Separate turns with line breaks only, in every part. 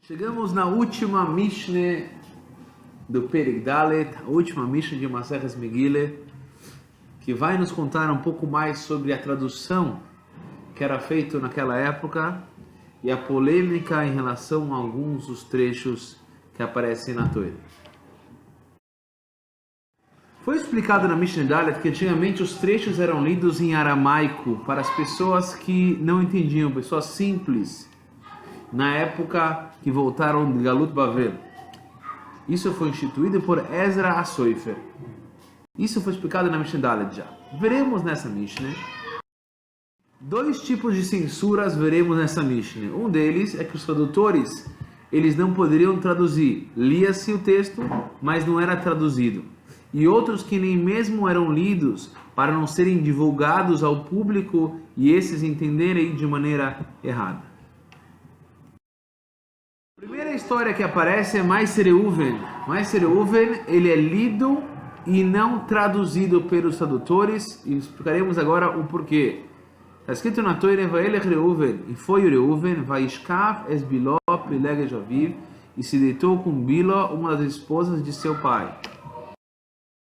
Chegamos na última Mishnah do Perek Dalet, a última Mishnah de Maseches Megillah, que vai nos contar um pouco mais sobre a tradução que era feita naquela época e a polêmica em relação a alguns dos trechos que aparecem na Torá. Foi explicado na Mishnah Dalet que antigamente os trechos eram lidos em aramaico para as pessoas que não entendiam, pessoas simples, na época que voltaram de Galut Bavel. Isso foi instituído por Ezra HaSofer. Isso foi explicado na Mishnah Dalet já. Veremos nessa Mishnah dois tipos de censuras, veremos nessa Mishnah. Um deles é que os tradutores, eles não poderiam traduzir. Lia-se o texto, mas não era traduzido. E outros que nem mesmo eram lidos para não serem divulgados ao público e esses entenderem de maneira errada. A primeira história que aparece é Ma'aser Reuven. Ma'aser Reuven, ele é lido e não traduzido pelos tradutores, e explicaremos agora o porquê. Está escrito na Torá: Va'elech Reuven, e foi o Reuven, Va'ishkaf es Biló peleged aviv, e se deitou com Biló, uma das esposas de seu pai.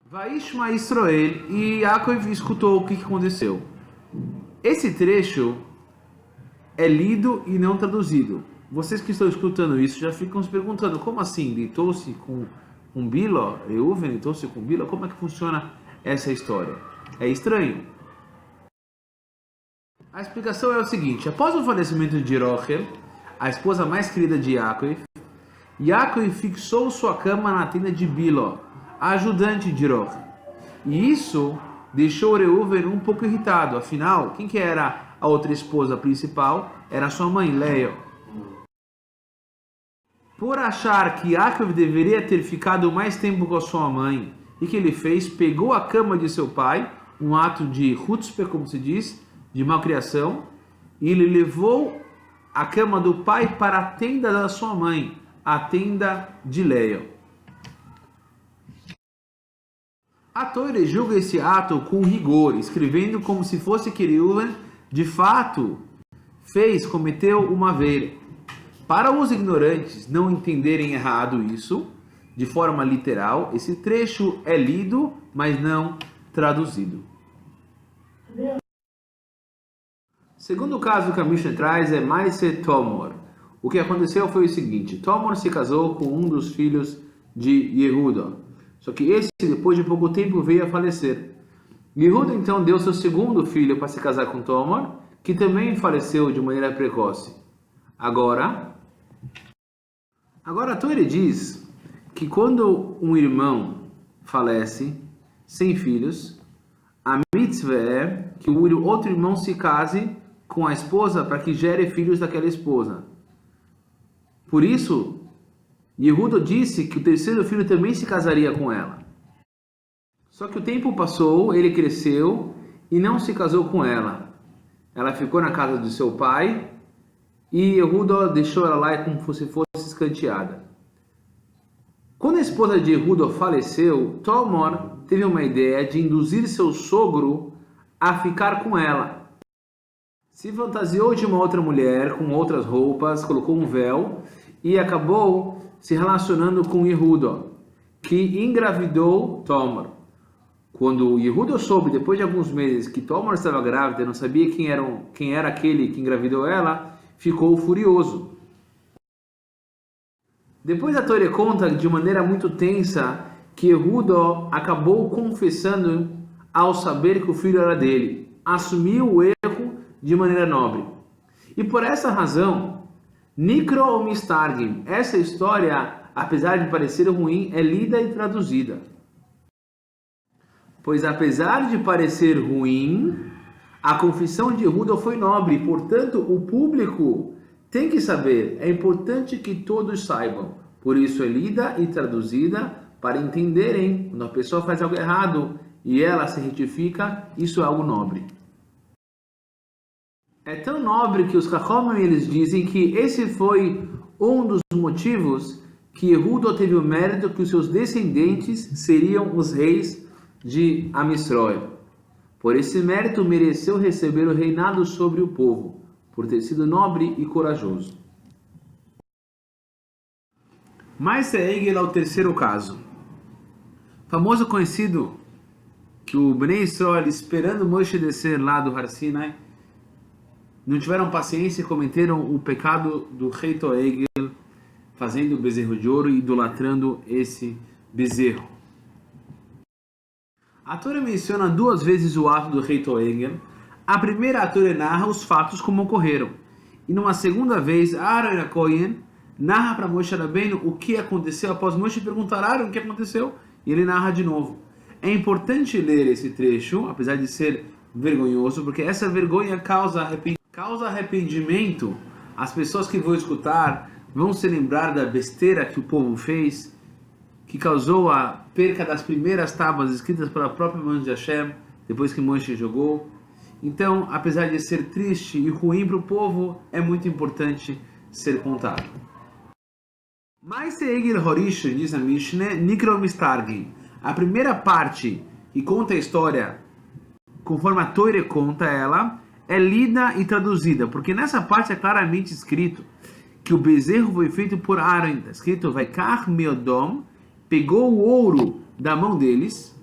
Va'ishma Israel, e Yaakov escutou o que aconteceu. Esse trecho é lido e não traduzido. Vocês que estão escutando isso já ficam se perguntando: como assim? Deitou-se com Biló? Reuven deitou-se com Biló? Como é que funciona essa história? É estranho. A explicação é o seguinte: após o falecimento de Rochel, a esposa mais querida de Yaakov, Yaakov fixou sua cama na tenda de Biló, a ajudante de Rochel. E isso deixou Reuven um pouco irritado. Afinal, quem que era a outra esposa principal? Era sua mãe, Leia. Por achar que Yaakov deveria ter ficado mais tempo com a sua mãe, o que ele fez? Pegou a cama de seu pai, um ato de chutzpah, como se diz, de malcriação, e ele levou a cama do pai para a tenda da sua mãe, a tenda de Leia. A Torá julga esse ato com rigor, escrevendo como se fosse que Reuven, de fato, cometeu uma aveira. Para os ignorantes não entenderem errado isso, de forma literal, esse trecho é lido, mas não traduzido. Segundo caso que a Mishnah traz é Ma'aser Tomor. O que aconteceu foi o seguinte: Tomor se casou com um dos filhos de Yehuda. Só que esse, depois de pouco tempo, veio a falecer. Yehuda então deu seu segundo filho para se casar com Tomor, que também faleceu de maneira precoce. Agora a Torá diz que quando um irmão falece sem filhos, a mitzvah é que o outro irmão se case com a esposa para que gere filhos daquela esposa. Por isso, Yehuda disse que o terceiro filho também se casaria com ela. Só que o tempo passou, ele cresceu e não se casou com ela. Ela ficou na casa de seu pai e Yehuda deixou ela lá como se fosse escanteada. Quando a esposa de Yehuda faleceu, Tomor teve uma ideia de induzir seu sogro a ficar com ela. Se fantasiou de uma outra mulher com outras roupas, colocou um véu e acabou se relacionando com Yehuda, que engravidou Tomor. Quando Yehuda soube, depois de alguns meses, que Tomor estava grávida e não sabia quem era aquele que engravidou ela, ficou furioso. Depois a Torá conta de maneira muito tensa que Yehuda acabou confessando ao saber que o filho era dele. Assumiu o erro de maneira nobre. E por essa razão, Nikro ou Mistargim, essa história, apesar de parecer ruim, é lida e traduzida. Pois apesar de parecer ruim, a confissão de Yehuda foi nobre, e, portanto, o público tem que saber. É importante que todos saibam. Por isso é lida e traduzida para entenderem. Quando a pessoa faz algo errado e ela se retifica, isso é algo nobre. É tão nobre que os Chachamim, eles dizem que esse foi um dos motivos que Yehuda teve o mérito que os seus descendentes seriam os reis de Am Yisrael. Por esse mérito mereceu receber o reinado sobre o povo, por ter sido nobre e corajoso. Mas Egel é o terceiro caso. Famoso conhecido que o Bnei Israel, esperando Moshe descer lá do Har Sinai, não tiveram paciência e cometeram o pecado do Reito Egel, fazendo o bezerro de ouro e idolatrando esse bezerro. A Torá menciona 2 vezes o ato do Reito Egel. A primeira, a Torá narra os fatos como ocorreram. E numa segunda vez, Aaron Cohen narra para Moshe Rabbeinu o que aconteceu após Moshe perguntar a Aaron o que aconteceu. E ele narra de novo. É importante ler esse trecho, apesar de ser vergonhoso, porque essa vergonha causa arrependimento. As pessoas que vão escutar vão se lembrar da besteira que o povo fez, que causou a perca das primeiras tábuas escritas pela própria mão de Hashem, depois que Moshe jogou. Então, apesar de ser triste e ruim para o povo, é muito importante ser contado. Mas Egel Horish, diz a Mishneh, Nikro Mistargim. A primeira parte que conta a história, conforme a Torá conta ela, é lida e traduzida, porque nessa parte é claramente escrito que o bezerro foi feito por Aaron. Está escrito, Vaikach Meodom, pegou o ouro da mão deles,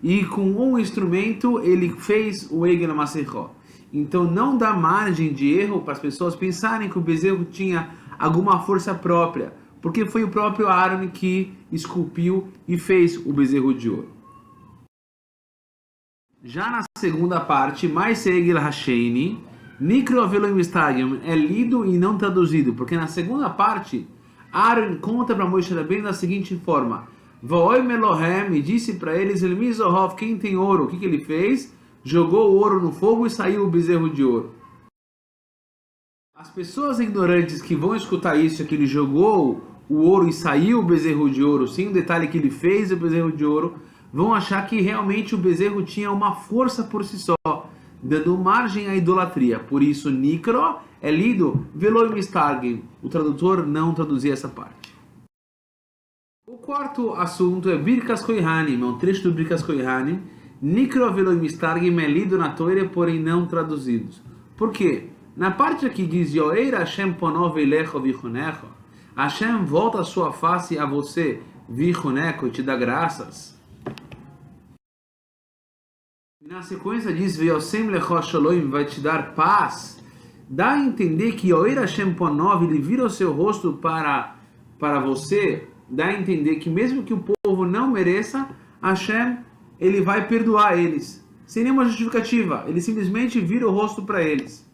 e com um instrumento ele fez o Egel Masechó. Então não dá margem de erro para as pessoas pensarem que o bezerro tinha alguma força própria, porque foi o próprio Aaron que esculpiu e fez o bezerro de ouro. Já na segunda parte, mais Egel Hasheini, Nikro Aveloim Stadium, é lido e não traduzido, porque na segunda parte, Aaron conta para Moshe Rabbeinu da seguinte forma: Vooi Melohem, e disse para eles, Elmizohov, quem tem ouro, o que ele fez? Jogou o ouro no fogo e saiu o bezerro de ouro. As pessoas ignorantes que vão escutar isso, que ele jogou o ouro e saiu o bezerro de ouro, sem o detalhe que ele fez o bezerro de ouro, vão achar que realmente o bezerro tinha uma força por si só, dando margem à idolatria. Por isso, Nikro é lido Veloim Mistargim. O tradutor não traduzia essa parte. O quarto assunto é Birkas Kohanim, é um trecho do Birkas Kohanim. Nikro Veloim Mistargim é lido na Torá, porém não traduzidos. Por quê? Na parte aqui diz Yoeir Hashem ponov elecho vichunecho, Hashem volta a sua face a você, vichunecho, e te dá graças. Na sequência diz Veosem lecho shalom, vai te dar paz. Dá a entender que Yoeir Hashem ponov, ele vira o seu rosto para você. Dá a entender que mesmo que o povo não mereça, Hashem, ele vai perdoar eles, sem nenhuma justificativa. Ele simplesmente vira o rosto para eles.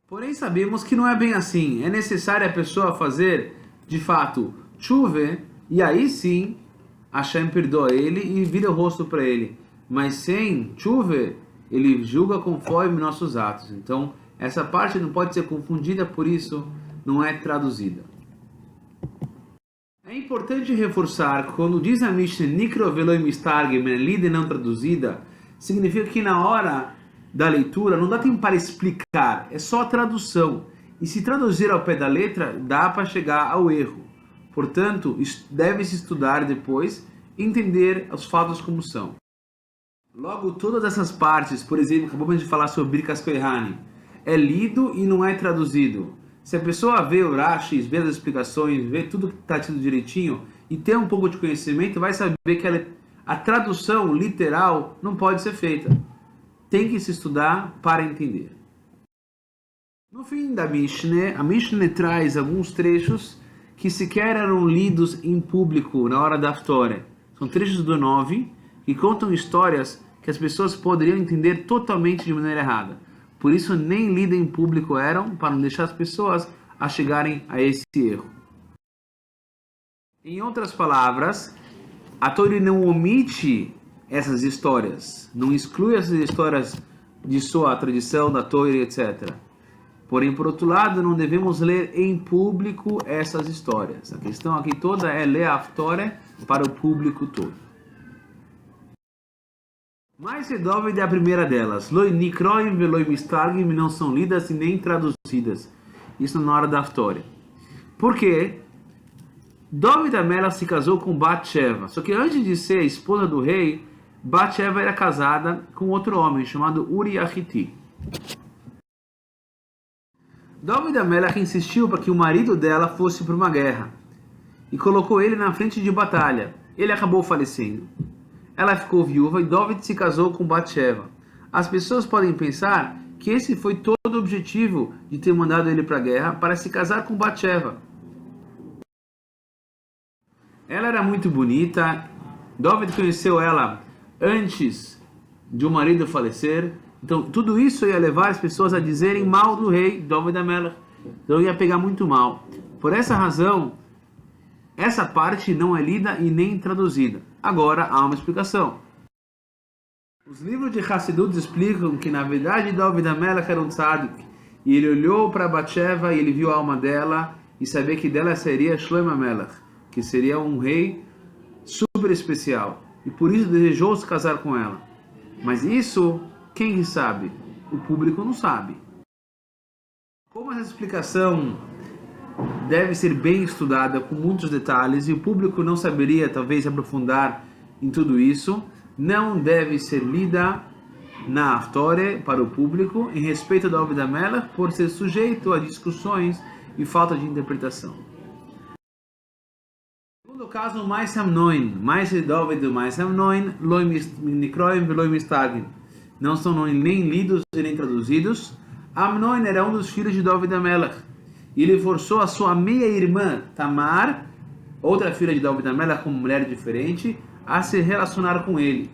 Porém, sabemos que não é bem assim. É necessário a pessoa fazer, de fato, chuve, e aí sim, Hashem perdoa ele e vira o rosto para ele. Mas sem chuve, ele julga conforme nossos atos. Então, essa parte não pode ser confundida, por isso não é traduzida. É importante reforçar, quando diz a Mishneh, Nikro Veloim Mistargim, lida e não traduzida, significa que na hora da leitura não dá tempo para explicar, é só a tradução. E se traduzir ao pé da letra, dá para chegar ao erro. Portanto, deve-se estudar depois e entender os fatos como são. Logo, todas essas partes, por exemplo, acabamos de falar sobre Birkas Kohanim, é lido e não é traduzido. Se a pessoa vê o Rashi, vê as explicações, vê tudo que está tido direitinho e tem um pouco de conhecimento, vai saber que a tradução literal não pode ser feita. Tem que se estudar para entender. No fim da Mishneh, a Mishneh traz alguns trechos que sequer eram lidos em público na hora da Haftorah. São trechos do 9 que contam histórias que as pessoas poderiam entender totalmente de maneira errada. Por isso, nem lidas em público eram, para não deixar as pessoas a chegarem a esse erro. Em outras palavras, a Torá não omite essas histórias, não exclui essas histórias de sua tradição, da Torá, etc. Porém, por outro lado, não devemos ler em público essas histórias. A questão aqui toda é ler a Haftorah para o público todo. Mas Sedóvida é a primeira delas. Loi Nikroim veloi Mistargim não são lidas e nem traduzidas. Isso na hora da Haftorah. Por quê? Dóvida Amela se casou com Bat-Sheva. Só que antes de ser a esposa do rei, Bat-Sheva era casada com outro homem chamado Uri Ahiti. David HaMelech insistiu para que o marido dela fosse para uma guerra e colocou ele na frente de batalha. Ele acabou falecendo. Ela ficou viúva e David se casou com Batsheva. As pessoas podem pensar que esse foi todo o objetivo de ter mandado ele para a guerra, para se casar com Batsheva. Ela era muito bonita. David conheceu ela antes de o marido falecer. Então, tudo isso ia levar as pessoas a dizerem mal do rei David HaMelech. Então, ia pegar muito mal. Por essa razão, essa parte não é lida e nem traduzida. Agora, há uma explicação. Os livros de Hassidut explicam que, na verdade, David HaMelech era um tzadik. E ele olhou para Batsheva e ele viu a alma dela e sabia que dela seria Shlomo HaMelech, que seria um rei super especial. E por isso desejou se casar com ela. Mas isso... quem sabe? O público não sabe. Como essa explicação deve ser bem estudada com muitos detalhes e o público não saberia talvez aprofundar em tudo isso, não deve ser lida na Haftorah para o público em respeito a David HaMelech por ser sujeito a discussões e falta de interpretação. Segundo caso, Mais Amnon, Mais David e Mais Amnon, Loi Nikroim e Loi Mistagim. Não são nem lidos e nem traduzidos. Amnon era um dos filhos de David HaMelech. E ele forçou a sua meia-irmã, Tamar, outra filha de David HaMelech, com uma mulher diferente, a se relacionar com ele.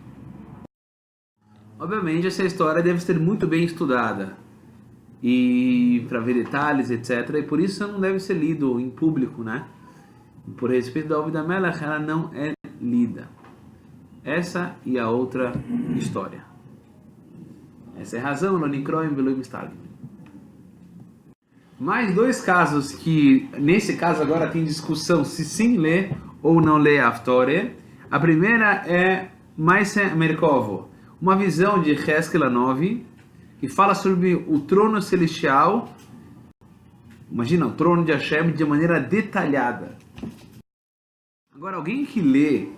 Obviamente, essa história deve ser muito bem estudada. E para ver detalhes, etc. E por isso não deve ser lido em público, né? Por respeito a David HaMelech, ela não é lida. Essa e a outra história. Essa é a razão, Lonikroim Veloi Mistagim. Mais dois casos que, nesse caso agora tem discussão se sim lê ou não lê a Haftorah. A primeira é Maise Merkovo, uma visão de Hezkel 9, que fala sobre o trono celestial. Imagina, o trono de Hashem de maneira detalhada. Agora, alguém que lê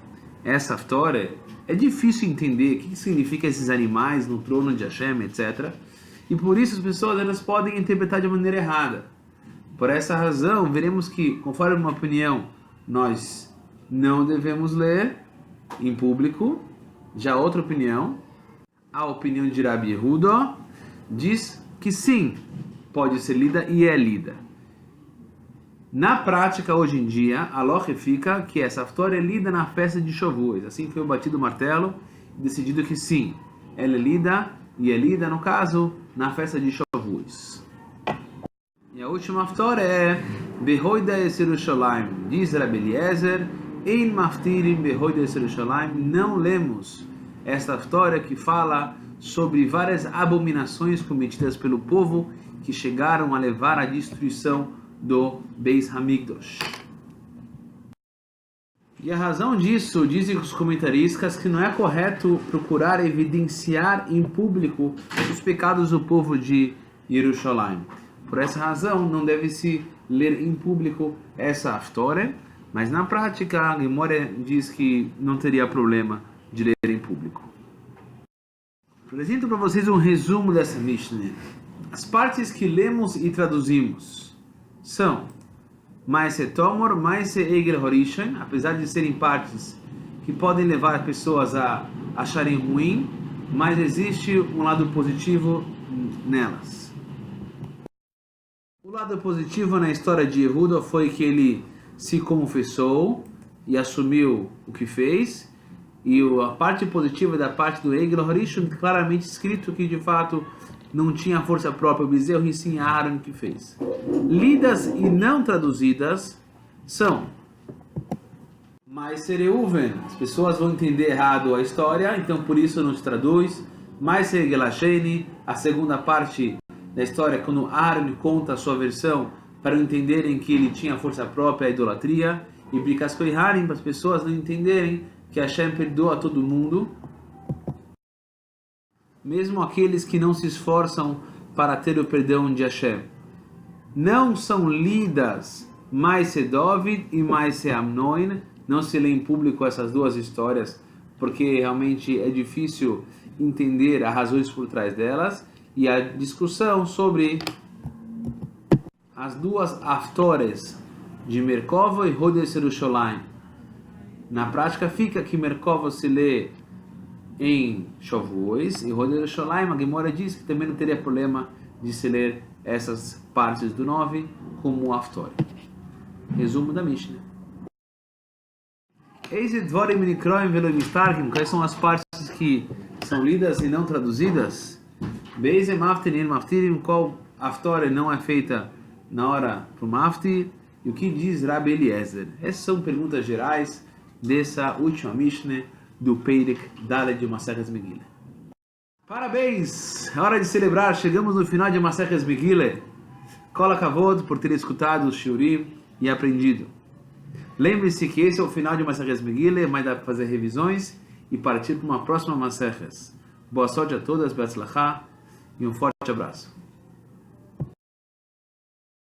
essa Haftorah, é difícil entender o que significa esses animais no trono de Hashem, etc. E por isso as pessoas elas podem interpretar de maneira errada. Por essa razão, veremos que, conforme uma opinião, nós não devemos ler em público. Já outra opinião, a opinião de Rabi Yehuda, diz que sim, pode ser lida e é lida. Na prática, hoje em dia, a loja fica que essa Haftorah é lida na festa de Shavuos. Assim foi batido o martelo e decidido que sim, ela é lida e é lida, no caso, na festa de Shavuos. E a última Haftorah é Behoida Yerushalayim, diz Rabbi Eliezer, Ein Maftirim Behoida Yerushalayim. Não lemos esta Haftorah que fala sobre várias abominações cometidas pelo povo que chegaram a levar à destruição do Beis Hamikdash. E a razão disso, dizem os comentaristas, que não é correto procurar evidenciar em público os pecados do povo de Jerusalém. Por essa razão, não deve-se ler em público essa Haftorah, mas na prática, a Gemara diz que não teria problema de ler em público. Apresento para vocês um resumo dessa Mishnah. As partes que lemos e traduzimos são Maise Tomor, Maise Egel Horishan, apesar de serem partes que podem levar as pessoas a acharem ruim, mas existe um lado positivo nelas. O lado positivo na história de Yehuda foi que ele se confessou e assumiu o que fez, e a parte positiva da parte do Egel Horishan, claramente escrito que de fato não tinha força própria, o bezerro e sim Aaron que fez. Lidas e não traduzidas são Mais Sereuven, as pessoas vão entender errado a história, então por isso não se traduz. Mais Sergelasheni, a segunda parte da história, quando Aaron conta a sua versão para entenderem que ele tinha força própria, a idolatria. E Brikaskoi Harim, para as pessoas não entenderem que Hashem perdoa a todo mundo, mesmo aqueles que não se esforçam para ter o perdão de Hashem. Não são lidas Maise David e Maise Amnon, não se lê em público essas duas histórias, porque realmente é difícil entender as razões por trás delas, e a discussão sobre as duas aftores de Merkava e Hodesh Yerushalayim. Na prática fica que Merkava se lê em Shavuos e Hodesh Yerushalayim, a Gemara diz que também não teria problema de se ler essas partes do 9 como aftor. Resumo da Mishnah. Quais são as partes que são lidas e não traduzidas? Qual aftor não é feita na hora para o maftir? E o que diz Rabbi Eliezer? Essas são perguntas gerais dessa última Mishnah do Perek Daled de Maseches Megillah. Parabéns! É hora de celebrar, chegamos no final de Maseches Megillah. Kol HaKavod por ter escutado o shiurim e aprendido. Lembre-se que esse é o final de Maseches Megillah, mas dá para fazer revisões e partir para uma próxima Maseches. Boa sorte a todas, Be'atzlachá, e um forte abraço.